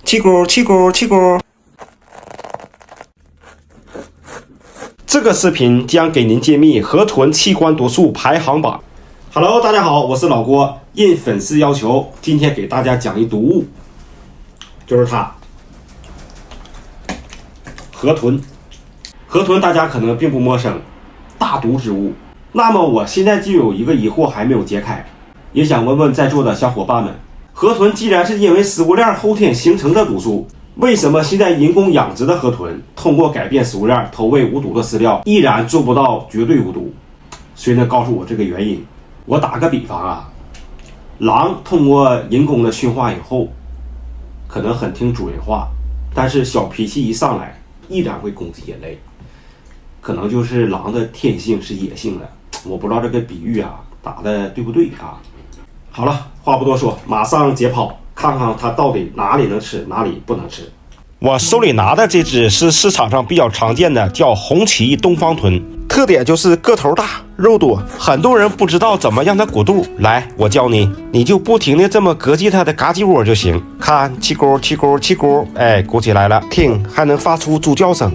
起锅，起锅，起锅。这个视频将给您揭秘河豚器官多数排行榜。Hello， 大家好，我是老郭。应粉丝要求，今天给大家讲一读物，就是它——河豚。河豚大家可能并不陌生，大毒之物。那么我现在就有一个疑惑还没有解开，也想问问在座的小伙伴们：河豚既然是因为食物链后天形成的毒素，为什么现在人工养殖的河豚通过改变食物链投喂无毒的饲料，依然做不到绝对无毒？谁能告诉我这个原因？我打个比方啊，狼通过人工的驯化以后，可能很听主人话，但是小脾气一上来，依然会攻击人类。可能就是狼的天性是野性的，我不知道这个比喻啊打的对不对啊？好了，话不多说，马上解剖，看看它到底哪里能吃，哪里不能吃。我手里拿的这只是市场上比较常见的，叫红鳍东方豚，特点就是个头大，肉多。很多人不知道怎么让它鼓肚，来，我教你，你就不停的这么膈击它的嘎叽窝就行。看，起锅，起锅，起锅，哎，鼓起来了，听，还能发出猪叫声。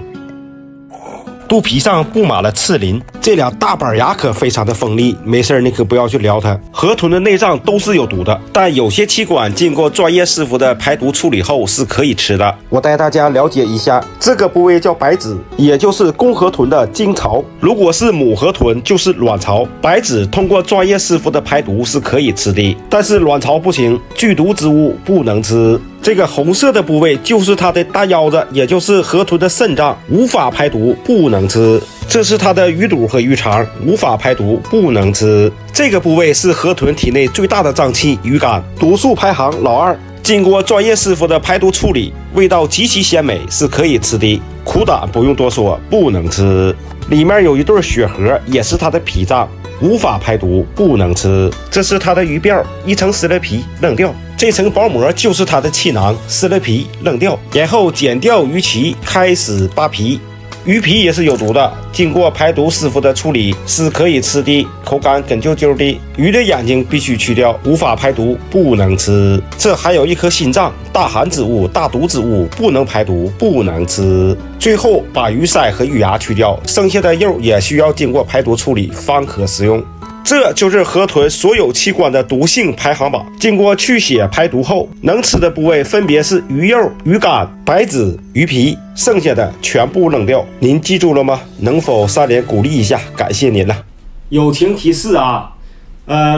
肚皮上布满了刺鳞，这俩大板牙可非常的锋利，没事你可不要去撩它。河豚的内脏都是有毒的，但有些器官经过专业师傅的排毒处理后是可以吃的。我带大家了解一下，这个部位叫白质，也就是公河豚的精巢。如果是母河豚就是卵巢。白质通过专业师傅的排毒是可以吃的，但是卵巢不行，剧毒之物不能吃。这个红色的部位就是它的大腰子，也就是河豚的肾脏，无法排毒，不能吃。这是它的鱼肚和鱼肠，无法排毒，不能吃。这个部位是河豚体内最大的脏器——鱼肝，毒素排行老二。经过专业师傅的排毒处理，味道极其鲜美，是可以吃的。苦胆不用多说，不能吃。里面有一对血核，也是它的脾脏，无法排毒，不能吃。这是它的鱼鳔，一层撕了皮扔掉，这层薄膜就是它的气囊，撕了皮扔掉，然后剪掉鱼鳍，开始扒皮。鱼皮也是有毒的，经过排毒师傅的处理是可以吃的，口感梗啾啾的。鱼的眼睛必须去掉，无法排毒，不能吃。这还有一颗心脏，大寒之物，大毒之物，不能排毒，不能吃。最后把鱼鳃和鱼牙去掉，剩下的肉也需要经过排毒处理方可食用。这就是河豚所有器官的毒性排行榜。经过去血排毒后，能吃的部位分别是鱼肉、鱼肝、白质、鱼皮，剩下的全部扔掉。您记住了吗？能否3连鼓励一下？感谢您了。友情提示啊，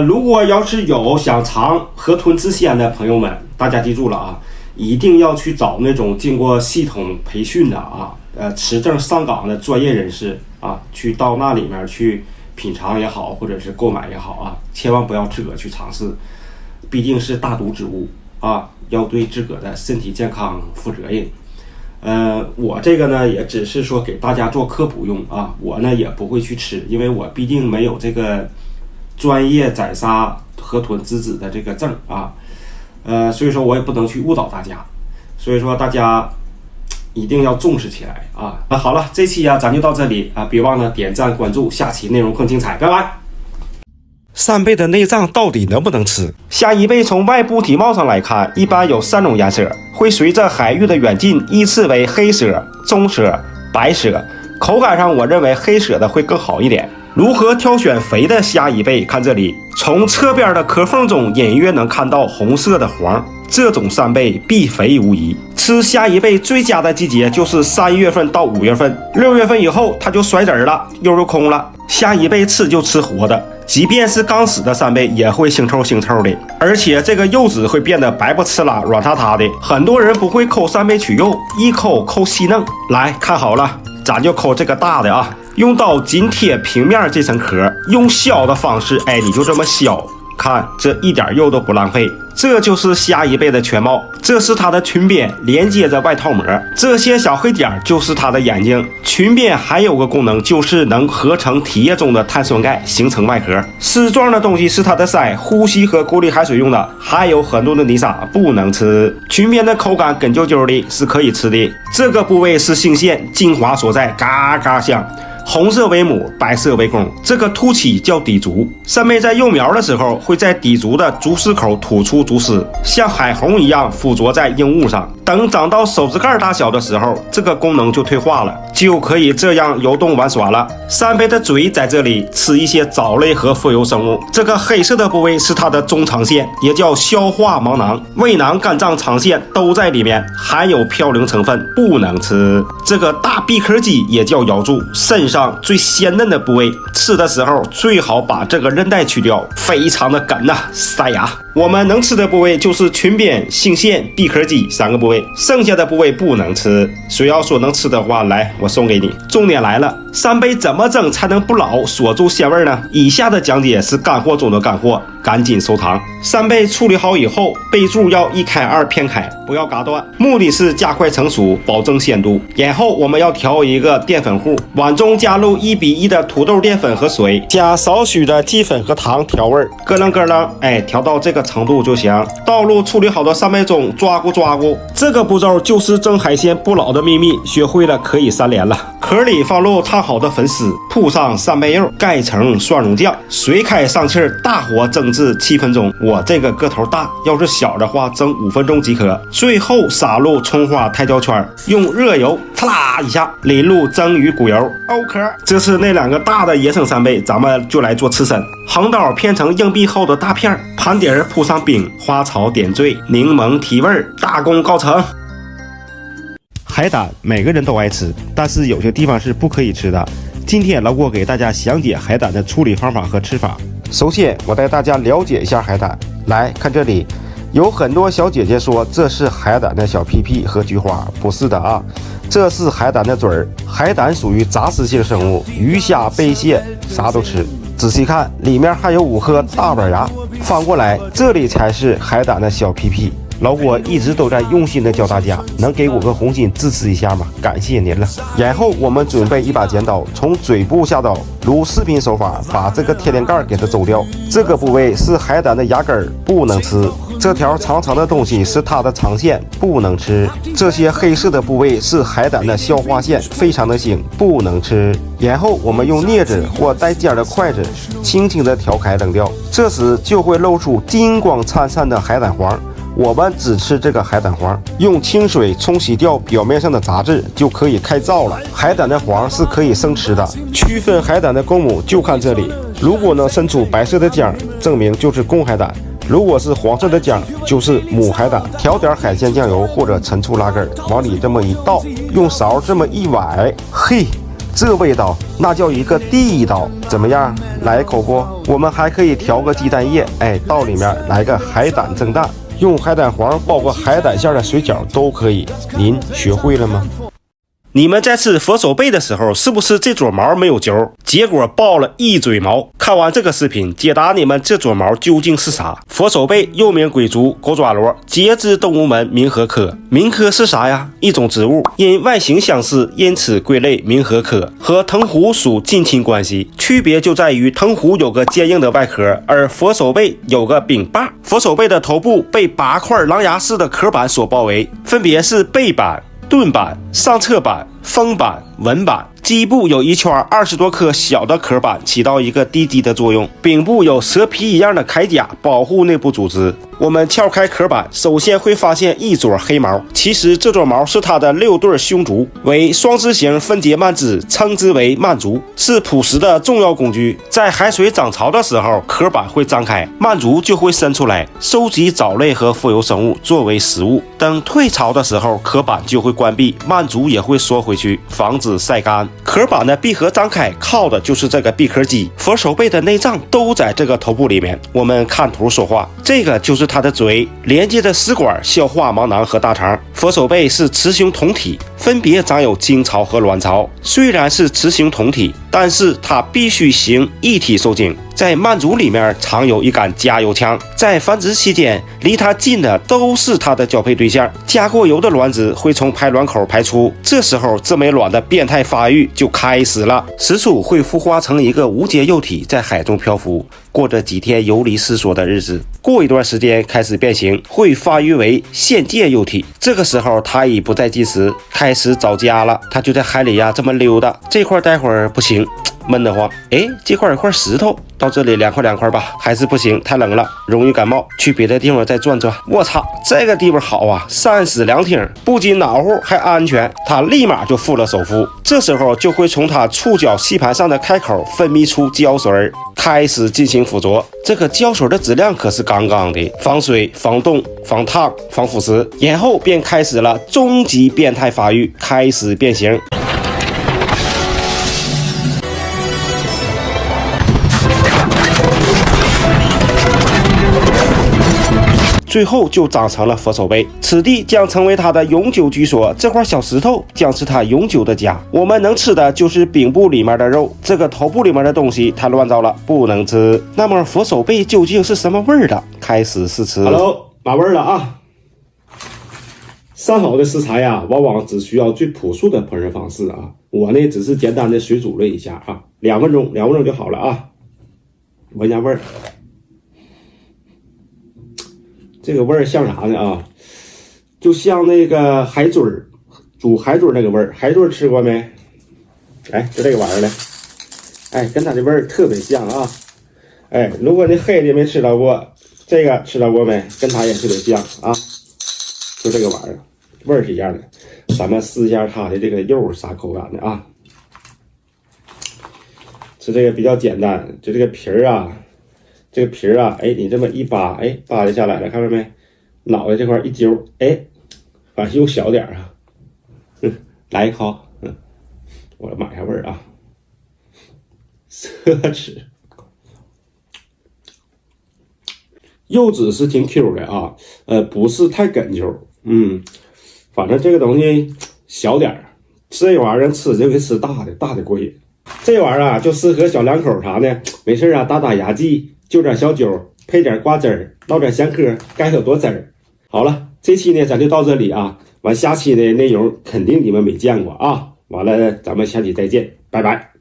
如果要是有想尝河豚之鲜的朋友们，大家记住了啊，一定要去找那种经过系统培训的啊，持证上岗的专业人士啊，去到那里面去品尝也好，或者是购买也好啊，千万不要自个去尝试，毕竟是大毒之物啊，要对自个的身体健康负责任。我这个呢也只是说给大家做科普用啊，我呢也不会去吃，因为我毕竟没有这个专业宰杀河豚之子的这个证啊，所以说我也不能去误导大家，所以说大家一定要重视起来啊！好了，这期咱就到这里啊，别忘了点赞关注，下期内容更精彩，拜拜。扇贝的内脏到底能不能吃？虾夷贝从外部体貌上来看，一般有3种颜色，会随着海域的远近依次为黑色、棕色、白色。口感上，我认为黑色的会更好一点。如何挑选肥的虾夷贝？看这里，从侧边的壳缝中隐约能看到红色的黄，这种扇贝必肥无疑。吃虾夷贝最佳的季节就是3月份到5月份，6月份以后它就甩籽了，瓀就空了。虾夷贝吃就吃活的，即便是刚死的扇贝也会腥臭腥臭的，而且这个柚子会变得白不呲啦、软塌塌的。很多人不会抠扇贝取肉，一抠细嫩。来看好了，咱就抠这个大的啊，用刀紧贴平面这层壳，用削的方式，哎，你就这么削。看，这一点肉都不浪费，这就是虾夷贝的全貌。这是它的裙边，连接着外套膜，这些小黑点就是它的眼睛。裙边还有个功能，就是能合成体液中的碳酸钙，形成外壳。丝状的东西是它的鳃，呼吸和过滤海水用的，还有很多的泥沙不能吃。裙边的口感梗啾啾的，是可以吃的。这个部位是性腺，精华所在，嘎嘎香。红色为母，白色为公。这个凸起叫底足。扇贝在幼苗的时候，会在底足的足丝口吐出足丝，像海虹一样附着在硬物上。等长到手指盖大小的时候，这个功能就退化了，就可以这样游动玩耍了。扇贝的嘴在这里吃一些藻类和浮游生物。这个黑色的部位是它的中肠腺，也叫消化毛囊。胃囊、肝脏、肠腺都在里面，含有嘌呤成分，不能吃。这个大闭壳肌也叫腰柱，身上最鲜嫩的部位，吃的时候最好把这个韧带去掉，非常的梗呐，塞牙。我们能吃的部位就是裙边、性腺、闭壳肌3个部位，剩下的部位不能吃。谁要说能吃的话，来，我送给你。重点来了，扇贝怎么蒸才能不老，锁住鲜味呢？以下的讲解是干货中的干货，赶紧收藏。扇贝处理好以后，贝柱要一开二片开，不要嘎断，目的是加快成熟，保证鲜度。然后我们要调一个淀粉糊，碗中加入1:1的土豆淀粉和水，加少许的鸡粉和糖调味，咯楞咯楞，调到这个程度就行。倒入处理好的扇贝中，抓咕抓咕。这个步骤就是蒸海鲜不老的秘密，学会了可以3连了。壳里放入烫好的粉丝，铺上扇贝肉，盖成蒜蓉酱，水开上气儿，大火蒸至7分钟。我这个个头大，要是小的话，蒸5分钟即可。最后撒入葱花太椒圈，用热油嚓啦一下淋入蒸鱼骨油。OK， 这是那2个大的野生扇贝，咱们就来做刺身。横刀片成硬币厚的大片，盘底儿铺上冰，花草点缀，柠檬提味，大功告成。海胆每个人都爱吃，但是有些地方是不可以吃的。今天老郭给大家详解海胆的处理方法和吃法。首先，我带大家了解一下海胆。来看这里，有很多小姐姐说这是海胆的小屁屁和菊花，不是的啊，这是海胆的嘴儿。海胆属于杂食性生物，鱼虾贝蟹啥都吃。仔细看，里面还有5颗大板牙。翻过来，这里才是海胆的小屁屁。老郭一直都在用心的教大家，能给我个红心支持一下吗？感谢您了。然后我们准备一把剪刀，从嘴部下刀，如视频手法把这个天灵盖给它走掉。这个部位是海胆的牙根，不能吃。这条长长的东西是它的肠线，不能吃。这些黑色的部位是海胆的消化腺，非常的腥，不能吃。然后我们用镊子或带尖的筷子轻轻的挑开扔掉，这时就会露出金光灿灿的海胆黄。我们只吃这个海胆黄，用清水冲洗掉表面上的杂质就可以开灶了。海胆的黄是可以生吃的。区分海胆的公母就看这里，如果能渗出白色的浆，证明就是公海胆；如果是黄色的浆，就是母海胆。调点海鲜酱油或者陈醋拉根，往里这么一倒，用勺这么一崴，嘿，这味道那叫一个地道。怎么样，来一口不？我们还可以调个鸡蛋液，到里面来个海胆蒸蛋，用海胆黄包个海胆馅的水饺都可以。您学会了吗？你们在吃佛手贝的时候，是不是这撮毛没有揪，结果爆了一嘴毛？看完这个视频，解答你们这撮毛究竟是啥？佛手贝又名鬼足、狗爪螺，节肢动物门冥河科。冥科是啥呀？一种植物，因外形相似，因此归类冥河科，和藤壶属近亲关系。区别就在于藤壶有个坚硬的外壳，而佛手贝有个柄把。佛手贝的头部被8块狼牙似的壳板所包围，分别是背板、盾板、上侧板、风板、纹板。基部有一圈20多颗小的壳板，起到一个滴滴的作用。柄部有蛇皮一样的铠甲保护内部组织。我们撬开壳板，首先会发现一撮黑毛，其实这撮毛是它的6对胸足，为双枝形分节蔓枝，称之为蔓足，是捕食的重要工具。在海水涨潮的时候，壳板会张开，蔓足就会伸出来，收集藻类和浮游生物作为食物。等退潮的时候，壳板就会关闭，蔓足也会缩回去，防止晒干。壳板的闭合张开靠的就是这个闭壳肌，佛手贝的内脏都在这个头部里面。我们看图说话，这个就是它的嘴，连接的食管、消化毛囊和大肠。佛手贝是雌雄同体，分别长有精巢和卵巢。虽然是雌雄同体，但是它必须行一体受精，在慢煮里面藏有一杆加油枪，在繁殖期间，离它近的都是它的交配对象。加过油的卵子会从排卵口排出，这时候这枚卵的变态发育就开始了。雌鼠会孵化成一个无节幼体，在海中漂浮，过着几天游离失所的日子。过一段时间开始变形，会发育为现界幼体。这个时候它已不再进食，开始找家了。它就在海里呀这么溜达，这块待会儿不行，闷得慌。哎，这块有块石头，到这里凉快吧，还是不行，太冷了，容易感冒，去别的地方再转转。我操，这个地方好啊，三室凉厅，不仅暖和还安全。他立马就付了首付，这时候就会从他触角吸盘上的开口分泌出胶水，开始进行附着。这个胶水的质量可是杠杠的，防水、防冻、防烫、防腐蚀。然后便开始了终极变态发育，开始变形。最后就长成了佛手贝，此地将成为它的永久居所，这块小石头将是它永久的家。我们能吃的就是柄部里面的肉，这个头部里面的东西太乱糟了，不能吃。那么佛手贝究竟是什么味儿的？开始试吃。Hello， 把味儿了啊！上好的食材呀，往往只需要最朴素的烹饪方式啊。我呢，只是简单的水煮了一下啊，2分钟就好了啊。闻一下味儿。这个味儿像啥呢啊？就像那个海蜇儿，煮海蜇那个味儿。海蜇吃过没？哎，就这个玩意儿嘞。哎，跟它的味儿特别像啊。哎，如果你黑的没吃到过，这个吃到过没？跟它也特别像啊。就这个玩意儿，味儿是一样的。咱们试一下它的这个肉啥口感的啊。吃这个比较简单，就这个皮儿啊。这个皮儿啊，哎，你这么一扒，哎，扒就下来了，看到没？脑袋这块一揪，哎，反正又小点啊。来一口，我买下味儿啊，奢侈。柚子是挺 Q 的啊，不是太哏啾，反正这个东西小点儿，这玩意儿吃就给吃大的过瘾。这玩意儿啊，就适合小两口啥的，没事啊，打牙祭。就点小酒，配点瓜子儿，唠点闲嗑，该有多汁儿。好了，这期呢咱就到这里啊，完下期的内容肯定你们没见过啊。完了，咱们下期再见，拜拜。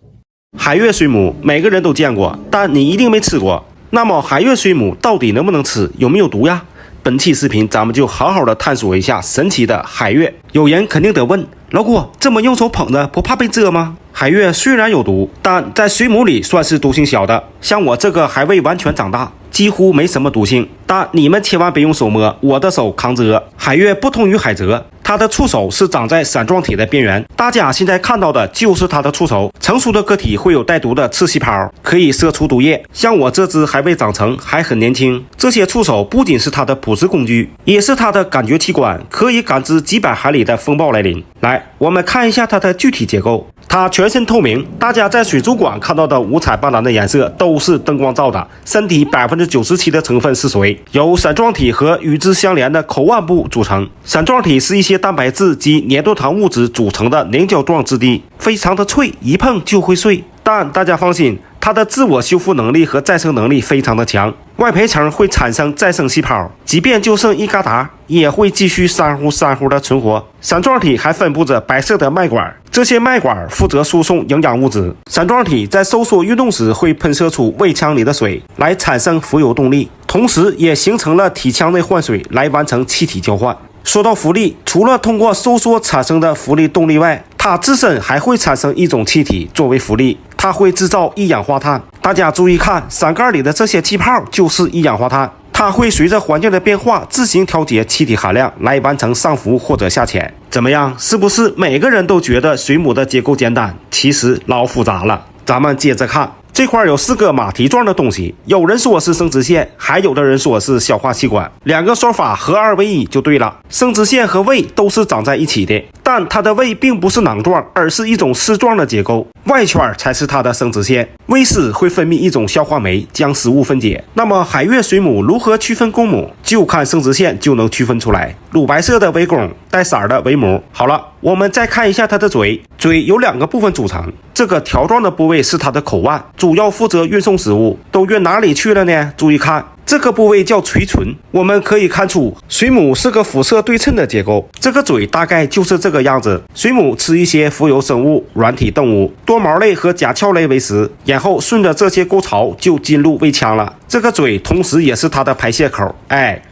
海月水母每个人都见过，但你一定没吃过。那么海月水母到底能不能吃？有没有毒呀？本期视频咱们就好好的探索一下神奇的海月。有人肯定得问，老郭这么用手捧着，不怕被蛰吗？海月虽然有毒，但在水母里算是毒性小的，像我这个还未完全长大，几乎没什么毒性。但你们千万别用手摸，我的手抗蛰。海月不同于海蜇，它的触手是长在伞状体的边缘，大家现在看到的就是它的触手。成熟的个体会有带毒的刺细胞，可以射出毒液。像我这只还未长成，还很年轻。这些触手不仅是它的捕食工具，也是它的感觉器官，可以感知几百海里的风暴来临。来，我们看一下它的具体结构。它全身透明，大家在水族馆看到的五彩斑斓的颜色都是灯光照的。身体97%的成分是水，由伞状体和与之相连的口腕部组成。伞状体是一些蛋白质及粘多糖物质组成的凝胶状质地，非常的脆，一碰就会碎。但大家放心，它的自我修复能力和再生能力非常的强，外胚层会产生再生细胞，即便就剩一疙瘩，也会继续珊瑚的存活。伞状体还分布着白色的脉管，这些脉管负责输送营养物质。伞状体在收缩运动时会喷射出胃腔里的水来产生浮游动力，同时也形成了体腔内换水来完成气体交换。说到浮力，除了通过收缩产生的浮力动力外，它自身还会产生一种气体作为浮力，它会制造一氧化碳。大家注意看，伞盖里的这些气泡就是一氧化碳，它会随着环境的变化自行调节气体含量来完成上浮或者下潜。怎么样，是不是每个人都觉得水母的结构简单？其实老复杂了。咱们接着看，这块有4个马蹄状的东西，有人说是生殖腺，还有的人说是消化器官，2个说法合二为一就对了。生殖腺和胃都是长在一起的，但它的胃并不是囊状，而是一种丝状的结构，外圈才是它的生殖腺。胃室会分泌一种消化酶，将食物分解。那么海月水母如何区分公母？就看生殖腺就能区分出来，乳白色的为公，带色的为母。好了，我们再看一下它的嘴，嘴由2个部分组成，这个条状的部位是它的口腕，主要负责运送食物，都运哪里去了呢？注意看。这个部位叫垂唇，我们可以看出水母是个辐射对称的结构，这个嘴大概就是这个样子。水母吃一些浮游生物、软体动物、多毛类和甲壳类为食，然后顺着这些沟槽就进入胃腔了。这个嘴同时也是它的排泄口，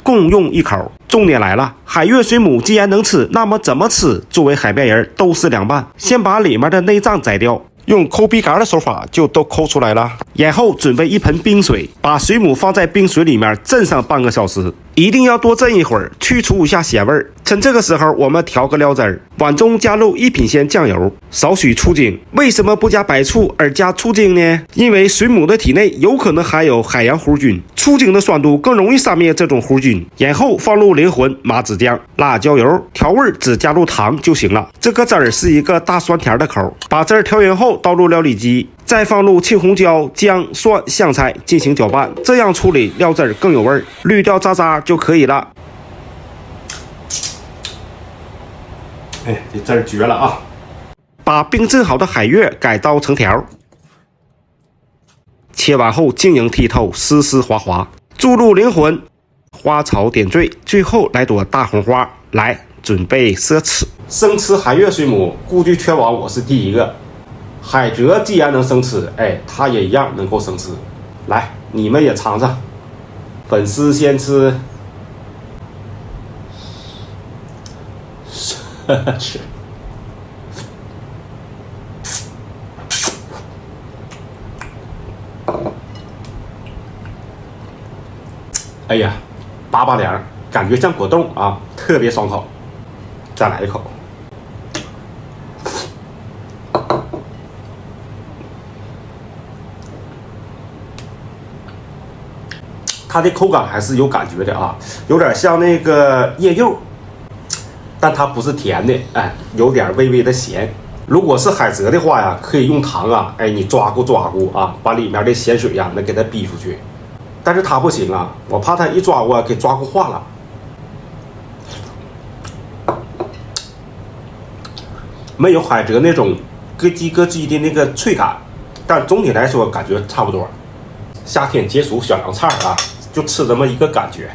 共用一口。重点来了，海月水母既然能吃，那么怎么吃？作为海绵人都是凉拌，先把里面的内脏摘掉。用抠鼻杆的手法就都抠出来了，然后准备一盆冰水，把水母放在冰水里面浸上半个小时，一定要多浸一会儿，去除一下咸味。趁这个时候，我们调个料汁儿，碗中加入1品鲜酱油，少许醋精。为什么不加白醋而加醋精呢？因为水母的体内有可能含有海洋弧菌，醋精的酸度更容易杀灭这种弧菌。然后放入灵魂、麻子酱、辣椒油，调味只加入糖就行了。这个汁儿是一个大酸甜的口，把汁儿调匀后倒入料理机，再放入青红椒、姜、蒜、香菜进行搅拌，这样处理料汁儿更有味儿，滤掉渣渣就可以了。这汁儿绝了啊！把冰镇好的海月改刀成条，切完后晶莹剔透，丝丝滑滑，注入灵魂，花草点缀，最后来朵大红花，来准备奢侈。生吃海月水母，估计全网我是第一个。海蜇既然能生吃，它也一样能够生吃。来，你们也尝尝。粉丝先吃，吃。哎呀，拔拔凉，感觉像果冻啊，特别爽口。再来一口。它的口感还是有感觉的啊，有点像那个椰柚，但它不是甜的，有点微微的咸。如果是海蜇的话呀，可以用糖啊，你抓咕啊，把里面的咸水呀能给它逼出去。但是它不行啊，我怕它一抓咕给抓咕化了。没有海蜇那种咯叽咯叽的那个脆感，但总体来说感觉差不多。夏天解暑小凉菜啊，就吃这么一个感觉。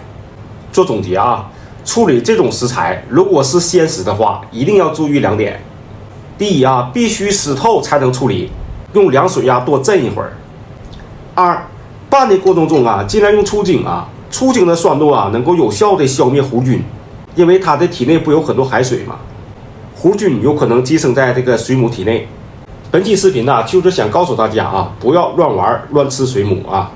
做总结啊，处理这种食材，如果是鲜食的话，一定要注意2点。第一啊，必须湿透才能处理，用凉水呀多浸一会儿。2，拌的过程中啊，尽量用醋精啊，醋精的酸度啊能够有效的消灭弧菌，因为它的体内不有很多海水嘛，弧菌有可能寄生在这个水母体内。本期视频呢，就是想告诉大家啊，不要乱玩乱吃水母啊。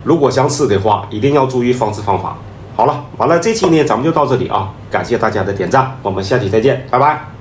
如果想吃的话，一定要注意方式方法。好了，完了这期呢咱们就到这里啊，感谢大家的点赞，我们下期再见，拜拜。